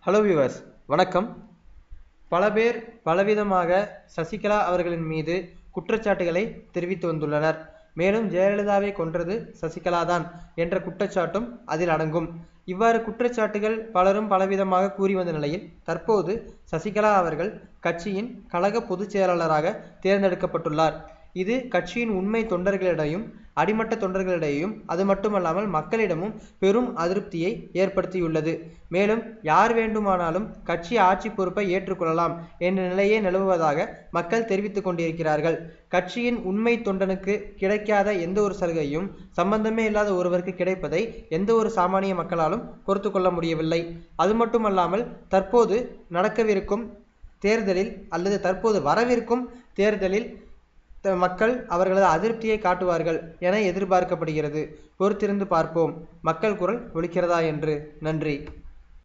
Hello viewers, வணக்கம். பல பேர் பலவிதமாக சசிகலா அவர்களின் மீது குற்றச்சாட்டுகளை தெரிவித்து வந்துள்ளனர். மேலும் ஜெயலலிதாவை கொன்றது சசிகலா தான் என்ற குற்றச்சாட்டும் அதில் அடங்கும். இவ்வாறு குற்றச்சாட்டுகள் பலரும் பலவிதமாக கூறி வந்த நிலையில் தற்போது சசிகலா அவர்கள் கட்சியின் கழக பொதுச் செயலாளராக தேர்ந்தெடுக்கப்பட்டுள்ளார். இது கட்சியின் உண்மை தொண்டர்களிடையும் அடிமட்ட தொண்டர்களிடையும் அது மட்டுமல்லாமல் மக்களிடமும் பெரும் அதிருப்தியை ஏற்படுத்தியுள்ளது. மேலும் யார் வேண்டுமானாலும் கட்சி ஆட்சி பொறுப்பை ஏற்றுக்கொள்ளலாம் என்ற நிலையே நிலவுவதாக மக்கள் தெரிவித்துக் கொண்டிருக்கிறார்கள். கட்சியின் உண்மை தொண்டனுக்கு கிடைக்காத எந்த ஒரு சலுகையும் சம்பந்தமே இல்லாத ஒருவருக்கு கிடைப்பதை எந்த ஒரு சாமானிய மக்களாலும் பொறுத்து கொள்ள முடியவில்லை. அது மட்டுமல்லாமல் தற்போது நடக்கவிருக்கும் தேர்தலில் அல்லது தற்போது வரவிருக்கும் தேர்தலில் மக்கள் அவர்களது அதிருப்தியை காட்டுவார்கள் என எதிர்பார்க்கப்படுகிறது. பொறுத்திருந்து பார்ப்போம் மக்கள் குரல் ஒலிக்கிறதா என்று. நன்றி.